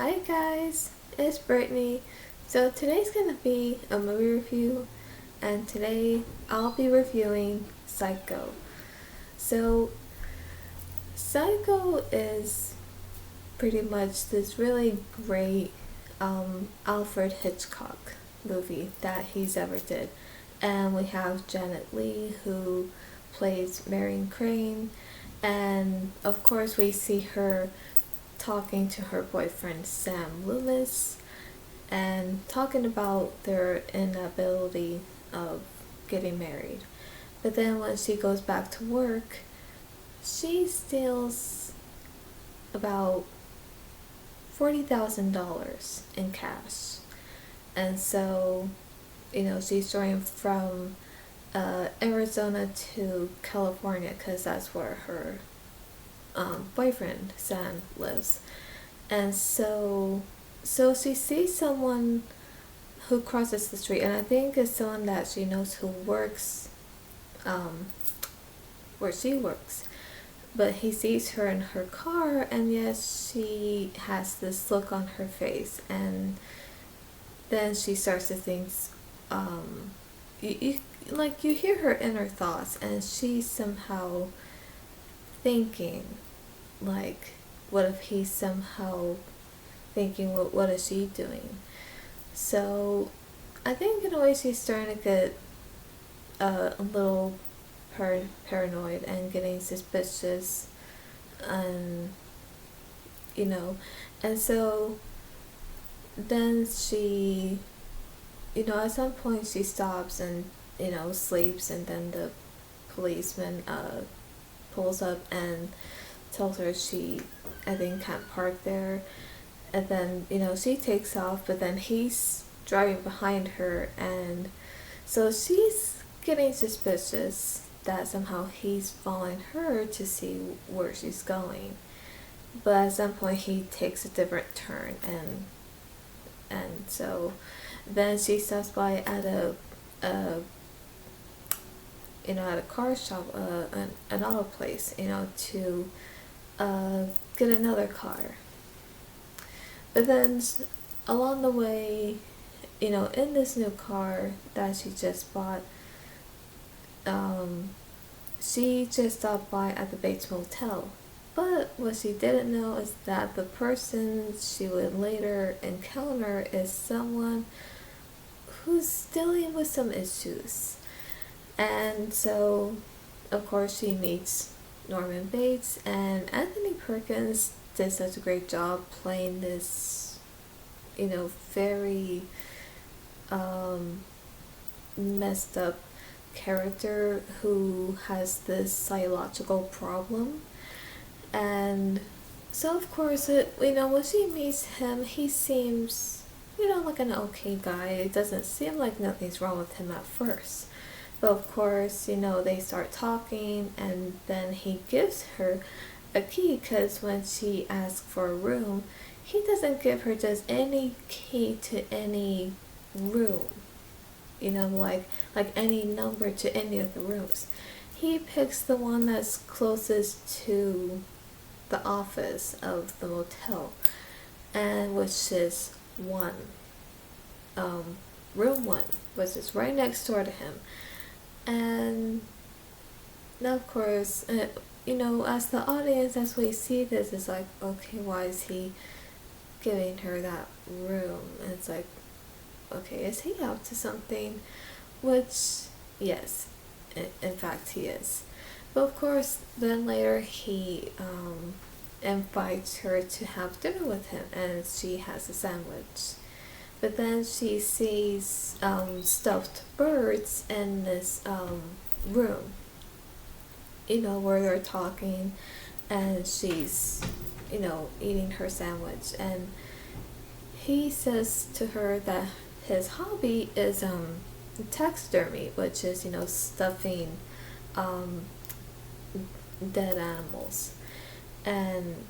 Hi guys, it's Brittany. So today's gonna be a movie review, and today I'll be reviewing Psycho. So, Psycho is pretty much this really great Alfred Hitchcock movie that he's ever did. And we have Janet Leigh who plays Marion Crane, and of course we see her talking to her boyfriend Sam Loomis and talking about their inability of getting married. But then when she goes back to work, she steals about $40,000 in cash. And so, she's going from Arizona to California because that's where her boyfriend Sam lives. And so she sees someone who crosses the street, and I think it's someone that she knows who works where she works. But he sees her in her car, and yes, she has this look on her face, and then she starts to think, you hear her inner thoughts, and she's somehow thinking, like, what if he's somehow thinking, what is she doing? So I think in a way she's starting to get a little paranoid and getting suspicious, and and so then she, at some point she stops and sleeps, and then the policeman pulls up and tells her she, I think, can't park there. And then she takes off, but then he's driving behind her, and so she's getting suspicious that somehow he's following her to see where she's going. But at some point he takes a different turn, and so then she stops by at a car shop, an auto place, to get another car. But then along the way, in this new car that she just bought, she just stopped by at the Bates Motel. But what she didn't know is that the person she would later encounter is someone who's dealing with some issues. And so, of course, she meets Norman Bates, and Anthony Perkins did such a great job playing this, very messed up character who has this psychological problem. And so, of course, when she meets him, he seems, like an okay guy. It doesn't seem like nothing's wrong with him at first. But of course, they start talking, and then he gives her a key, because when she asks for a room, he doesn't give her just any key to any room, like any number to any of the rooms. He picks the one that's closest to the office of the motel, and which is room 1, which is right next door to him. And now, of course, as the audience, as we see this, it's like, okay, why is he giving her that room? And it's like, okay, is he up to something? Which, yes, in fact, he is. But of course, then later he invites her to have dinner with him, and she has a sandwich. But then she sees stuffed birds in this room, where they're talking, and she's, eating her sandwich. And he says to her that his hobby is taxidermy, which is, stuffing dead animals. And,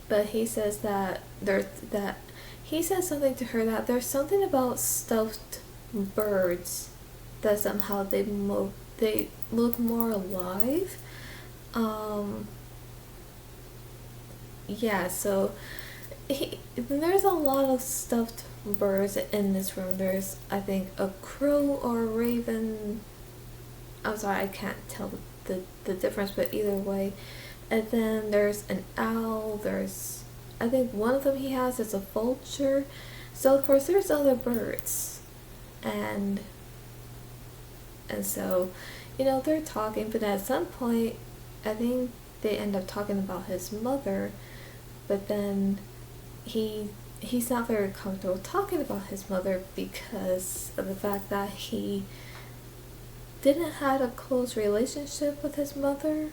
but he says that he says something to her that there's something about stuffed birds that somehow they look more alive. yeah, so there's a lot of stuffed birds in this room. There's, I think, a crow or a raven. I'm sorry, I can't tell the difference, but either way. And then there's an owl. There's, I think one of them he has is a vulture. So of course there's other birds, and so, they're talking. But at some point, I think they end up talking about his mother. But then he's not very comfortable talking about his mother because of the fact that he didn't have a close relationship with his mother,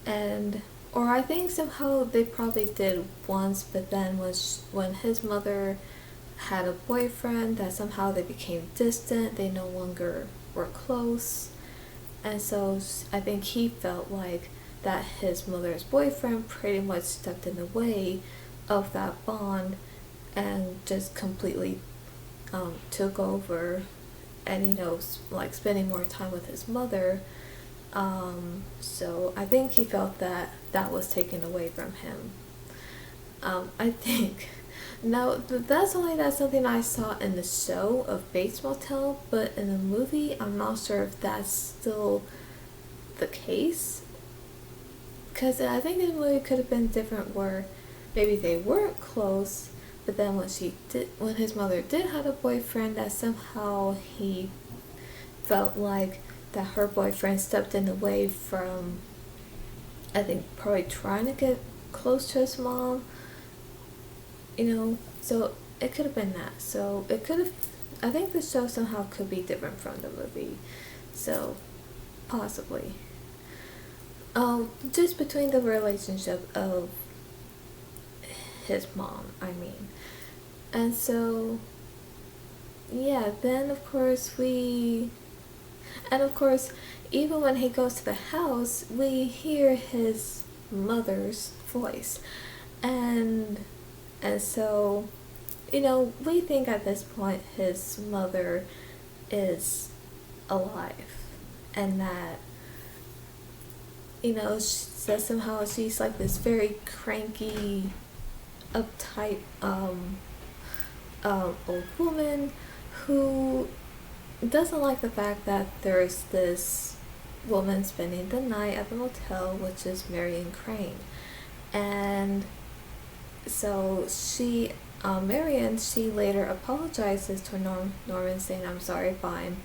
and or I think somehow they probably did once, but then when his mother had a boyfriend, that somehow they became distant, they no longer were close. And so I think he felt like that his mother's boyfriend pretty much stepped in the way of that bond and just completely took over, and like spending more time with his mother. So I think he felt that that was taken away from him. I think now that's something I saw in the show of Bates Motel, but in the movie I'm not sure if that's still the case, because I think in the movie it could have been different, where maybe they weren't close, but then when his mother did have a boyfriend, that somehow he felt like that her boyfriend stepped in the way from, I think, probably trying to get close to his mom, so it could have been that. So it could have, I think the show somehow could be different from the movie, so possibly. Just between the relationship of his mom, I mean. And so, yeah, then of course even when he goes to the house, we hear his mother's voice. And so, we think at this point his mother is alive, and that, somehow she's like this very cranky, uptight old woman who doesn't like the fact that there's this woman spending the night at the motel, which is Marion Crane. And so Marion, she later apologizes to Norman, saying, "I'm sorry if I'm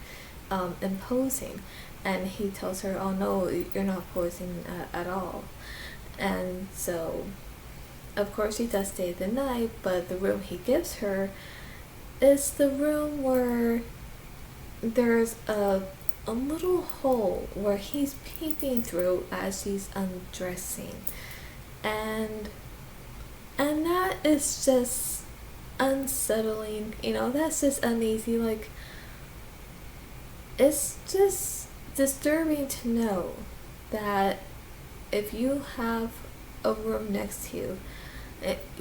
imposing." And he tells her, "Oh no, you're not imposing at all." And so, of course, she does stay the night, but the room he gives her is the room where there's a little hole where he's peeping through as she's undressing. And that is just unsettling, that's just uneasy. Like, it's just disturbing to know that if you have a room next to you,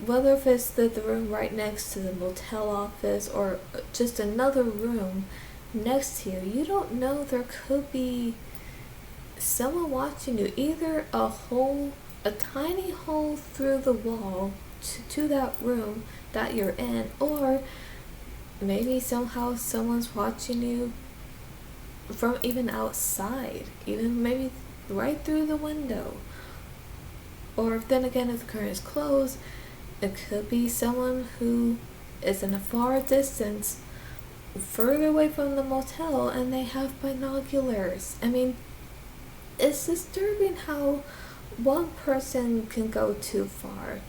whether if it's the room right next to the motel office or just another room next to you, you don't know, there could be someone watching you. Either a tiny hole through the wall to that room that you're in, or maybe somehow someone's watching you from even outside, even maybe right through the window. Or then again, if the curtain is closed, it could be someone who is in a far distance, further away from the motel, and they have binoculars. I mean, it's disturbing how one person can go too far,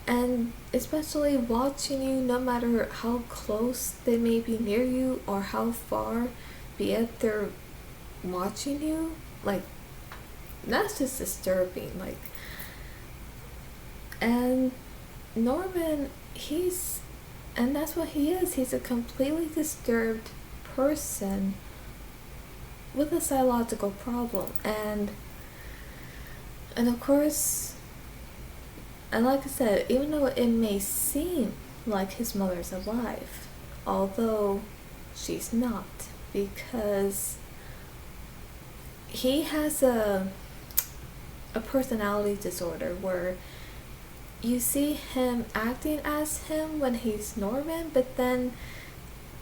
and especially watching you, no matter how close they may be near you or how far, be it they're watching you. Like, that's just disturbing. Like, and Norman, and that's what he is. He's a completely disturbed person with a psychological problem. And of course, and like I said, even though it may seem like his mother's alive, although she's not, because he has a personality disorder where you see him acting as him when he's Norman, but then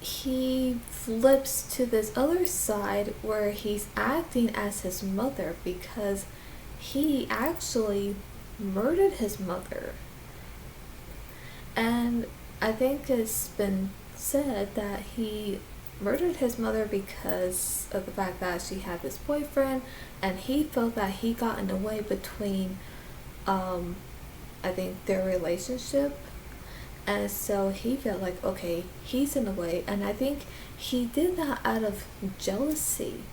he flips to this other side where he's acting as his mother because he actually murdered his mother. And I think it's been said that he murdered his mother because of the fact that she had this boyfriend, and he felt that he got in the way between I think their relationship, and so he felt like, okay, he's in the way, and I think he did that out of jealousy.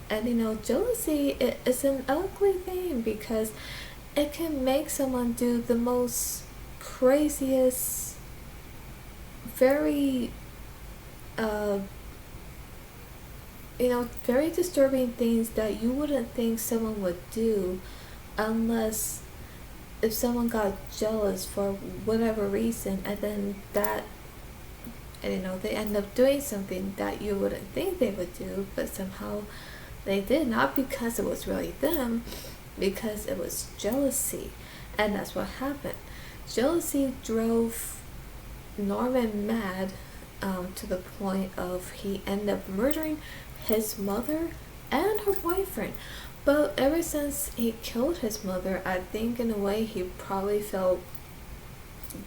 And jealousy is an ugly thing because it can make someone do the most craziest, very very disturbing things that you wouldn't think someone would do unless if someone got jealous for whatever reason, and then they end up doing something that you wouldn't think they would do, but somehow they did, not because it was really them, because it was jealousy. And that's what happened. Jealousy drove Norman mad, to the point of he ended up murdering his mother and her boyfriend. But ever since he killed his mother, I think in a way he probably felt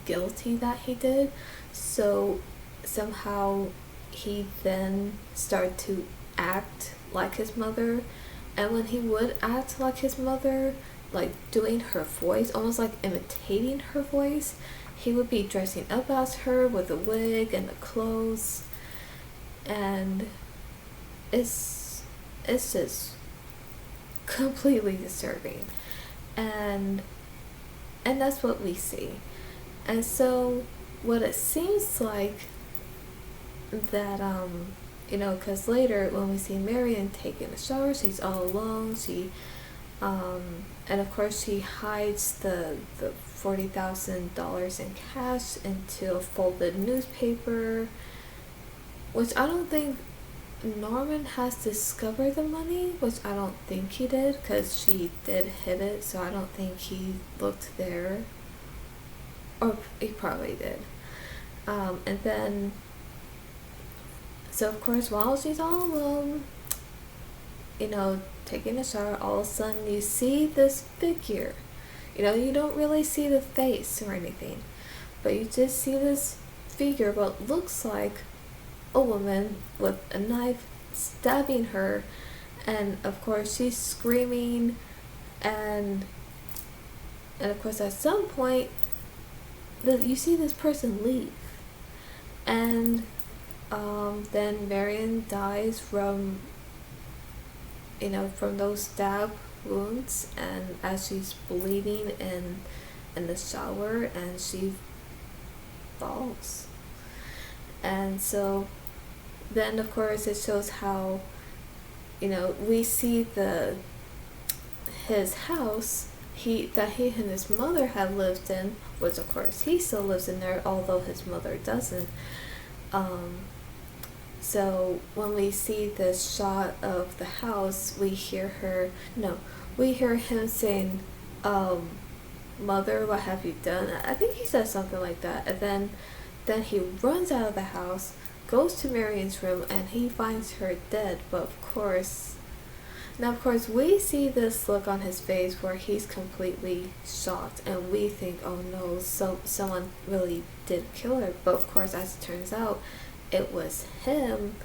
guilty that he did. So somehow he then started to act like his mother. And when he would act like his mother, like doing her voice, almost like imitating her voice, he would be dressing up as her with a wig and the clothes. And it's just completely disturbing, and that's what we see. And so what it seems like that because later when we see Marion taking a shower, she's all alone. She and of course she hides the $40,000 in cash into a folded newspaper, which I don't think Norman has discovered the money, which I don't think he did, because she did hid it, so I don't think he looked there. Or he probably did. And then, so of course, while she's all alone, taking a shower, all of a sudden you see this figure. You don't really see the face or anything, but you just see this figure, what looks like a woman with a knife stabbing her, and of course she's screaming, and of course at some point you see this person leave, and then Marion dies from those stab wounds, and as she's bleeding in the shower, and she falls. And so then of course it shows how we see his house that he and his mother had lived in, which of course he still lives in there, although his mother doesn't. So when we see this shot of the house, we hear him saying, "Mother, what have you done?" I think he says something like that, and then he runs out of the house, goes to Marion's room, and he finds her dead. But of course we see this look on his face where he's completely shocked, and we think, oh no, so someone really did kill her. But of course, as it turns out, it was him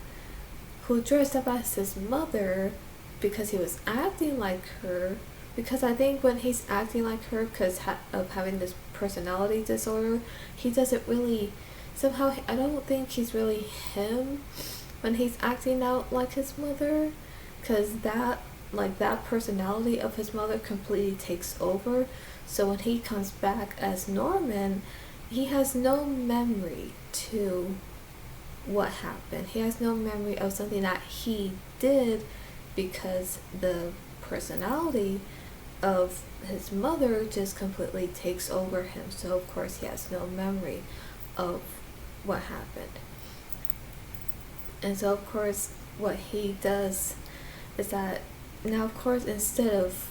who dressed up as his mother because he was acting like her. Because I think when he's acting like her because of having this personality disorder, he doesn't really, somehow I don't think he's really him when he's acting out like his mother, because that personality of his mother completely takes over. So when he comes back as Norman, he has no memory to what happened. He has no memory of something that he did, because the personality of his mother just completely takes over him. So of course he has no memory of what happened. And so of course what he does is that now of course instead of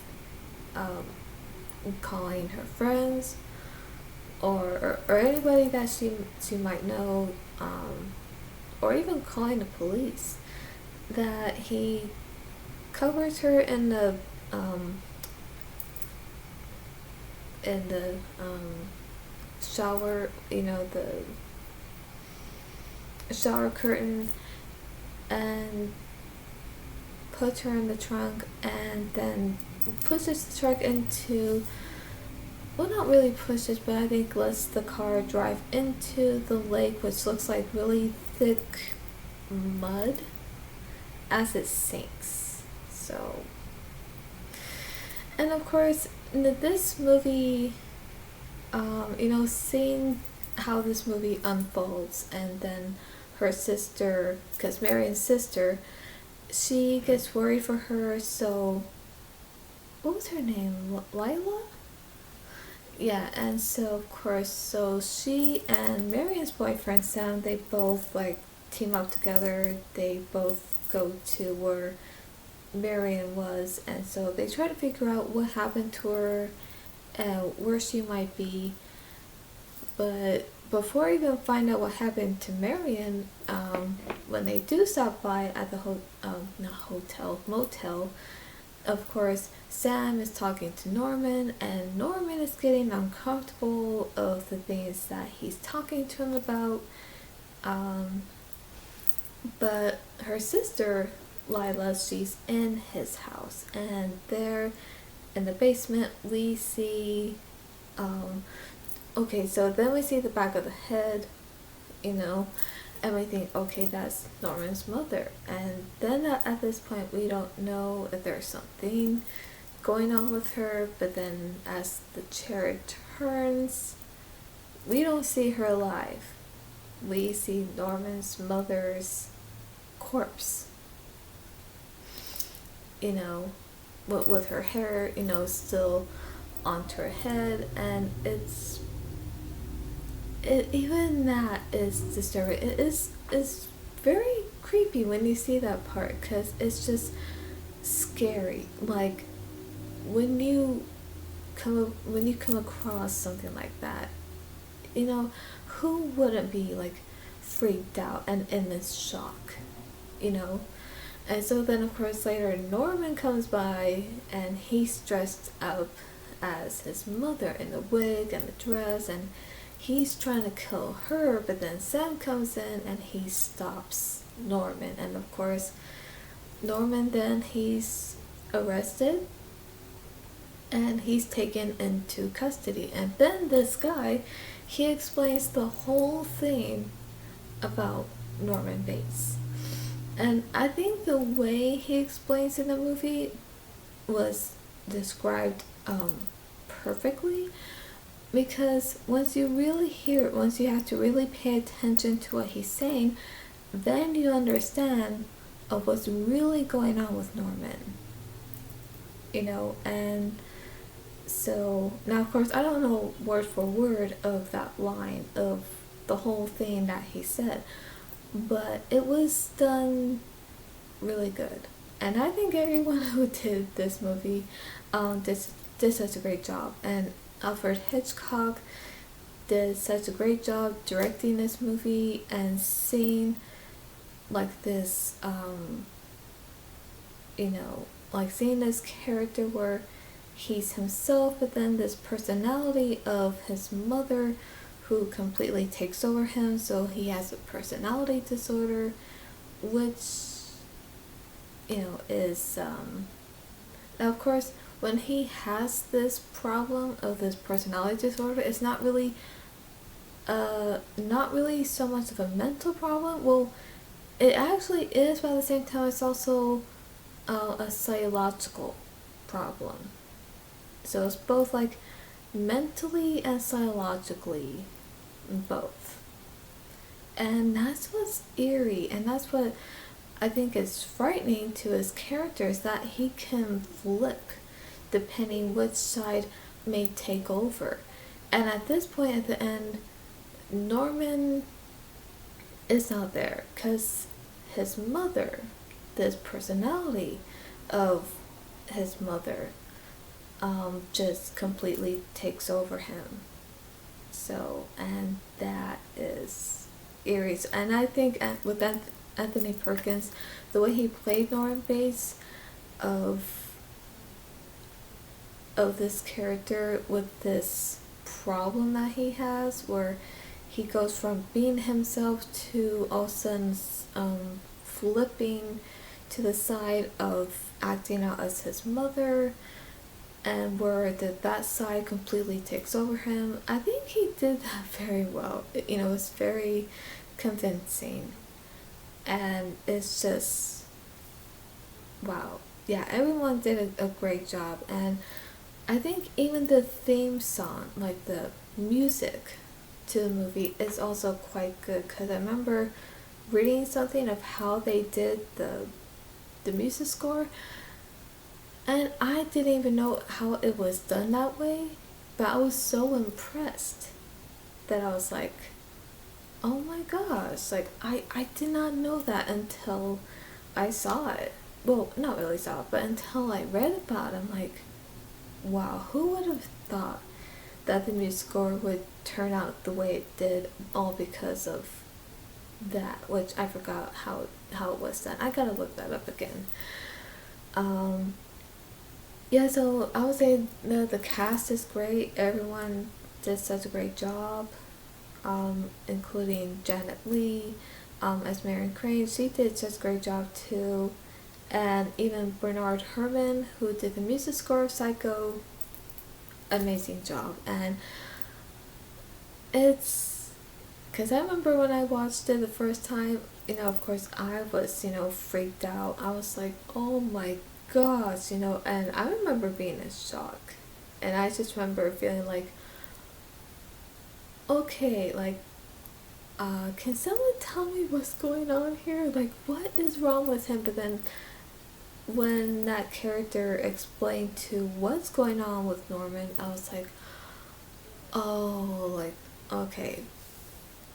calling her friends or anybody that she might know, or even calling the police, that he covers her um, in the shower, the shower curtain, and puts her in the trunk, and then pushes the truck into, well, not really pushes, but I think lets the car drive into the lake, which looks like really thick mud as it sinks. So, and of course, this movie, seeing how this movie unfolds, and then her sister, because Marion's sister, she gets worried for her, so, what was her name? Lila? Yeah, and so of course, so she and Marion's boyfriend Sam, they both like team up together. They both go to where Marion was, and so they try to figure out what happened to her and where she might be. But before I even find out what happened to Marion, when they do stop by at the not hotel, motel, of course, Sam is talking to Norman, and Norman is getting uncomfortable of the things that he's talking to him about. But her sister, Lila, she's in his house, and there in the basement we see, okay, so then we see the back of the head, and we think, okay, that's Norman's mother. And then at this point, we don't know if there's something going on with her, but then as the chair turns, we don't see her alive. We see Norman's mother's corpse, with her hair, still onto her head, and even that is disturbing. It's very creepy when you see that part, because it's just scary. Like when you come across something like that, who wouldn't be like freaked out and in this shock, And so then of course later Norman comes by, and he's dressed up as his mother in the wig and the dress, and he's trying to kill her, but then Sam comes in and he stops Norman. And of course, Norman, then he's arrested and he's taken into custody. And then this guy, he explains the whole thing about Norman Bates. And I think the way he explains in the movie was described perfectly. Because once you really hear it, once you have to really pay attention to what he's saying, then you understand of what's really going on with Norman. And so now of course I don't know word for word of that line of the whole thing that he said, but it was done really good. And I think everyone who did this movie did such a great job. And Alfred Hitchcock did such a great job directing this movie, and seeing like this, like seeing this character where he's himself, but then this personality of his mother who completely takes over him, so he has a personality disorder, which, is, now of course, when he has this problem of this personality disorder, it's not really so much of a mental problem. Well, it actually is, but at the same time it's also a psychological problem. So it's both like mentally and psychologically, both. And that's what's eerie, and that's what I think is frightening to his characters, that he can flip depending which side may take over. And at this point at the end, Norman is not there, because his mother, this personality of his mother, just completely takes over him. So, and that is eerie. And I think with Anthony Perkins, the way he played Norman Bates of this character with this problem that he has, where he goes from being himself to all of a sudden flipping to the side of acting out as his mother, and where that side completely takes over him. I think he did that very well. You know, it's very convincing, and it's just wow. Yeah, everyone did a great job, and I think even the theme song, like the music to the movie, is also quite good, because I remember reading something of how they did the music score, and I didn't even know how it was done that way, but I was so impressed that I was like, oh my gosh, like I did not know that until I saw it. Well, not really saw it, but until I read about it. I'm like, wow, who would have thought that the music score would turn out the way it did, all because of that, which I forgot how it was done. I gotta look that up again. Yeah, so I would say the cast is great. Everyone did such a great job, including Janet Leigh as Marion Crane. She did such a great job too. And even Bernard Herrmann, who did the music score of Psycho, amazing job. And it's because I remember when I watched it the first time, you know, of course I was, you know, freaked out. I was like, oh my gosh, you know, and I remember being in shock. And I just remember feeling like, okay, like, can someone tell me what's going on here? Like, what is wrong with him? But then when that character explained to what's going on with Norman, I was like, oh, like, okay,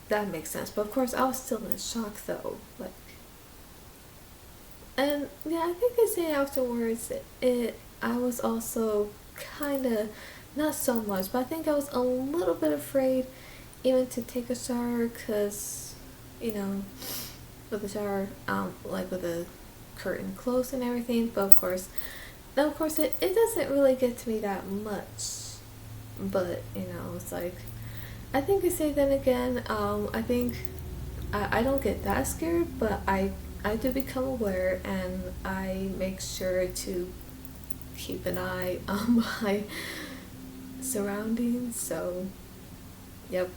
that makes sense. But of course, I was still in shock though. Like, and yeah, I think I say afterwards, I was also kind of, not so much, but I think I was a little bit afraid even to take a shower, because, you know, with the shower, like with the curtain closed and everything. But of course, it doesn't really get to me that much. But, you know, it's like, I think I say then again, I think I don't get that scared, but I do become aware, and I make sure to keep an eye on my surroundings. So, yep.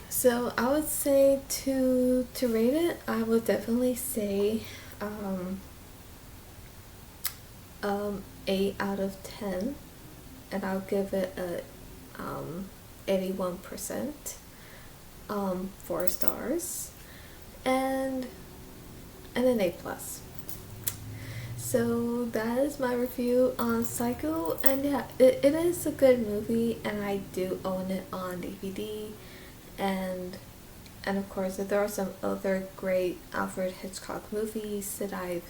So I would say to rate it, I would definitely say 8 out of 10, and I'll give it a 81%, 4 stars, and an A plus. So that is my review on Psycho, and yeah, it is a good movie, and I do own it on DVD. And of course, there are some other great Alfred Hitchcock movies that I've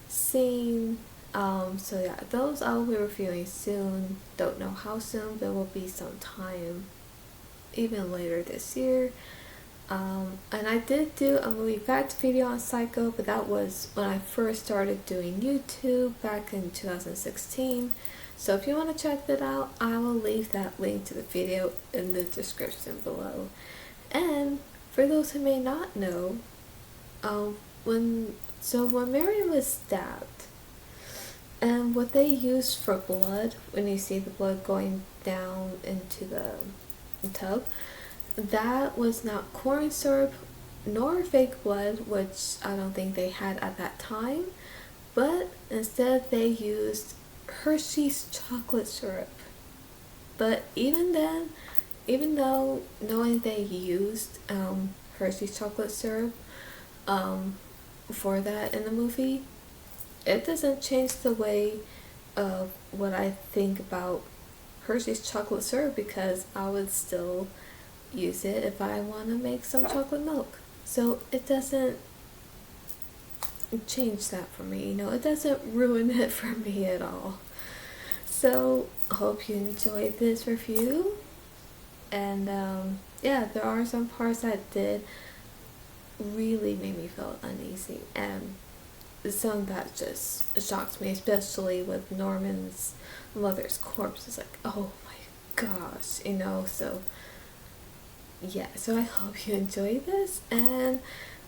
seen. So yeah, those I'll be reviewing soon. Don't know how soon, but it will be sometime even later this year. And I did do a movie fact video on Psycho, but that was when I first started doing YouTube back in 2016. So if you want to check that out, I will leave that link to the video in the description below. And for those who may not know, when Marion was stabbed, and what they used for blood, when you see the blood going down into the tub, that was not corn syrup nor fake blood, which I don't think they had at that time, but instead they used Hershey's chocolate syrup. But even then, even though knowing they used Hershey's chocolate syrup for that in the movie, it doesn't change the way of what I think about Hershey's chocolate syrup, because I would still use it if I want to make some chocolate milk. So it doesn't change that for me, you know, it doesn't ruin it for me at all. So hope you enjoyed this review, And yeah, there are some parts that did really make me feel uneasy, and some that just shocked me, especially with Norman's mother's corpse. It's like, oh my gosh, you know. So yeah, so I hope you enjoy this, and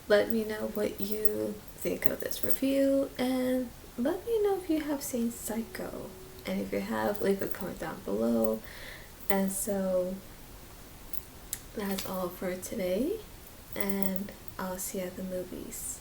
let me know what you think of this review, and let me know if you have seen Psycho, and if you have, leave a comment down below. And so that's all for today, and I'll see you at the movies.